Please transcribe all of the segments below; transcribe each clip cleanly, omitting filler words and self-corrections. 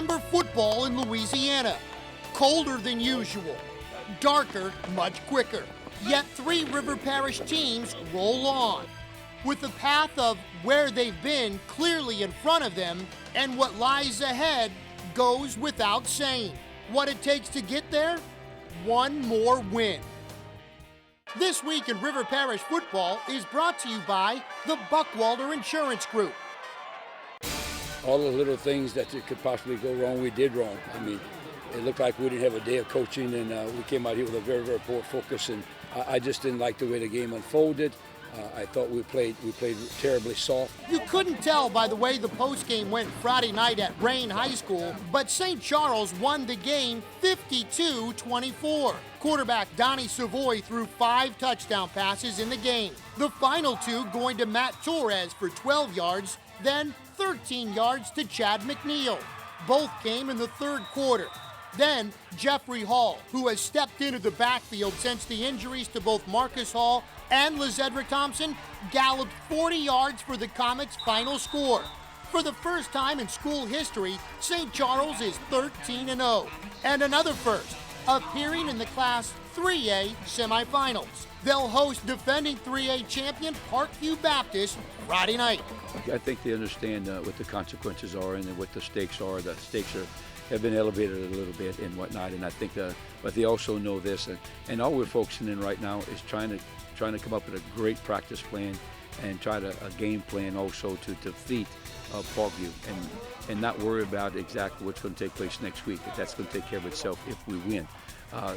December football in Louisiana. Colder than usual, darker much quicker. Yet 3 River Parish teams roll on, with the path of where they've been clearly in front of them, and what lies ahead goes without saying. What it takes to get there? One more win. This week in River Parish football is brought to you by the Buckwalter Insurance Group. All the little things that could possibly go wrong, we did wrong. I mean, it looked like we didn't have a day of coaching, and we came out here with a very, very poor focus, and I just didn't like the way the game unfolded. I thought we played terribly soft. You couldn't tell by the way the postgame went Friday night at Rain High School, but St. Charles won the game 52-24. Quarterback Donnie Savoy threw 5 touchdown passes in the game. The final 2 going to Matt Torres for 12 yards, then 13 yards to Chad McNeil. Both came in the third quarter. Then Jeffrey Hall, who has stepped into the backfield since the injuries to both Marcus Hall and Lizedrick Thompson, galloped 40 yards for the Comets' final score. For the first time in school history, St. Charles is 13-0. And another first, appearing in the Class 3A semifinals. They'll host defending 3A champion Parkview Baptist Friday night. I think they understand what the consequences are and what the stakes are. The stakes have been elevated a little bit and whatnot, and I think but they also know this, and all we're focusing in right now is trying to come up with a great practice plan and try a game plan also to defeat Parkview and not worry about exactly what's going to take place next week. That's going to take care of itself if we win.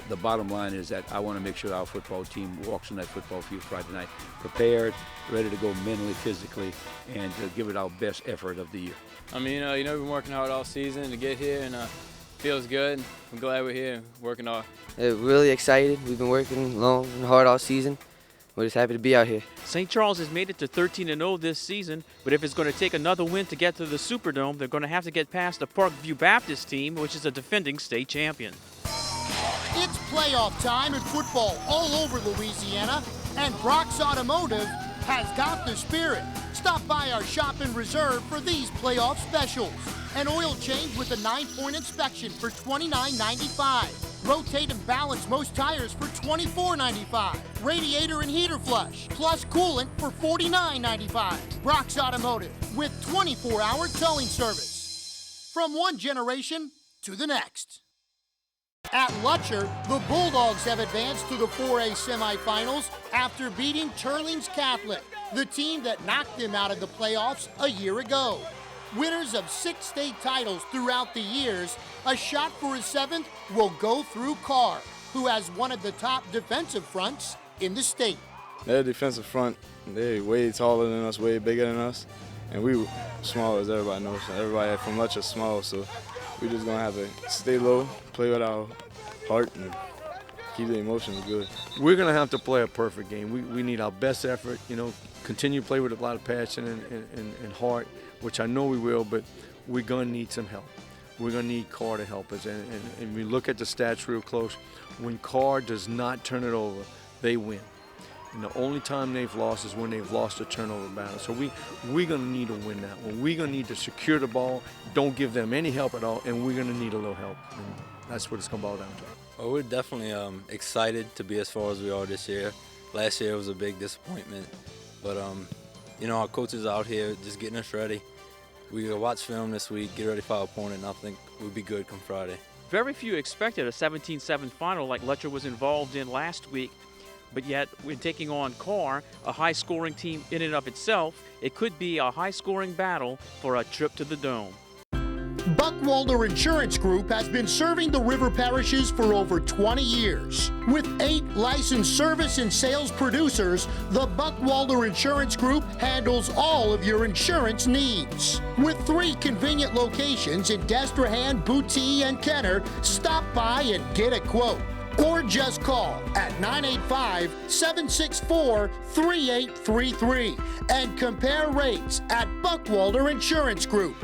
The bottom line is that I want to make sure our football team walks on that football field Friday night prepared, ready to go mentally, physically, and to give it our best effort of the year. I mean, we've been working hard all season to get here, and feels good. I'm glad we're here, working hard. Really excited. We've been working long and hard all season. We're just happy to be out here. St. Charles has made it to 13-0 this season, but if it's going to take another win to get to the Superdome, they're going to have to get past the Parkview Baptist team, which is a defending state champion. It's playoff time in football all over Louisiana, and Brock's Automotive has got the spirit. Stop by our shop in Reserve for these playoff specials. An oil change with a 9-point inspection for $29.95. Rotate and balance most tires for $24.95. Radiator and heater flush, plus coolant for $49.95. Brock's Automotive with 24-hour towing service. From one generation to the next. At Lutcher, the Bulldogs have advanced to the 4A semifinals after beating Turlings Catholic, the team that knocked them out of the playoffs a year ago. Winners of 6 state titles throughout the years, a shot for his 7th will go through Carr, who has one of the top defensive fronts in the state. Their defensive front, they're way taller than us, way bigger than us, and we small, as everybody knows. Everybody from Lutcher is small, so we're just going to have to stay low, play with our heart, and keep the emotions good. We're going to have to play a perfect game. We need our best effort, continue to play with a lot of passion and heart, which I know we will, but we're going to need some help. We're going to need Carr to help us. And we look at the stats real close. When Carr does not turn it over, they win. And the only time they've lost is when they've lost a turnover battle. So we're going to need to win that one. We're going to need to secure the ball, don't give them any help at all, and we're going to need a little help. And that's what it's going to boil down to. Well, we're definitely excited to be as far as we are this year. Last year was a big disappointment. But, our coaches are out here just getting us ready. We watch film this week, get ready for our opponent, and I think we'll be good come Friday. Very few expected a 17-7 final like Lutcher was involved in last week, but yet when taking on Carr, a high-scoring team in and of itself, it could be a high-scoring battle for a trip to the Dome. Buckwalter Insurance Group has been serving the River Parishes for over 20 years. With 8 licensed service and sales producers, the Buckwalter Insurance Group handles all of your insurance needs. With 3 convenient locations in Destrehan, Boutte, and Kenner, stop by and get a quote. Or just call at 985-764-3833 and compare rates at Buckwalter Insurance Group.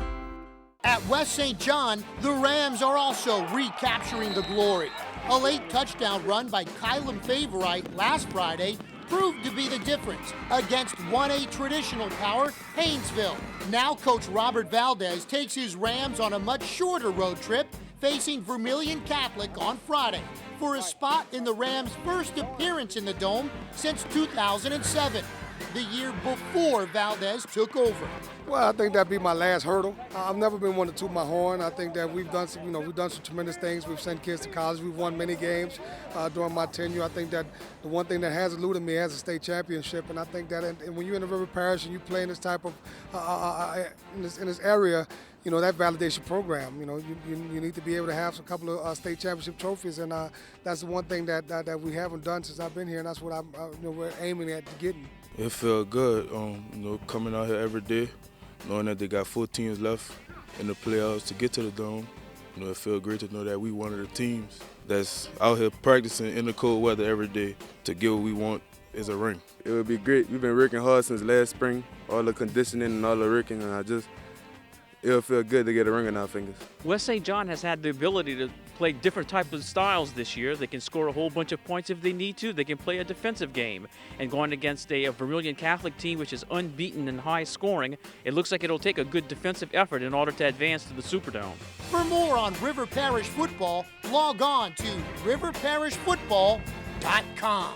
At West St. John, the Rams are also recapturing the glory. A late touchdown run by Kylan Favorite last Friday proved to be the difference against 1A traditional power Haynesville. Now Coach Robert Valdez takes his Rams on a much shorter road trip, facing Vermilion Catholic on Friday for a spot in the Rams' first appearance in the Dome since 2007, the year before Valdez took over. Well, I think that'd be my last hurdle. I've never been one to toot my horn. I think that we've done some tremendous things. We've sent kids to college. We've won many games during my tenure. I think that the one thing that has eluded me is a state championship, and I think that when you're in the River Parish and you play in this type of in this area, that validation program. You need to be able to have a couple of state championship trophies, and that's the one thing that we haven't done since I've been here, and that's what we're aiming at getting. It felt good, coming out here every day, knowing that they got 4 teams left in the playoffs to get to the Dome. It felt great to know that we one of the teams that's out here practicing in the cold weather every day to get what we want is a ring. It would be great. We've been working hard since last spring, all the conditioning and all the working, and it'll feel good to get a ring on our fingers. West St. John has had the ability to play different types of styles this year. They can score a whole bunch of points if they need to. They can play a defensive game. And going against a Vermilion Catholic team which is unbeaten in high scoring, it looks like it'll take a good defensive effort in order to advance to the Superdome. For more on River Parish football, log on to riverparishfootball.com.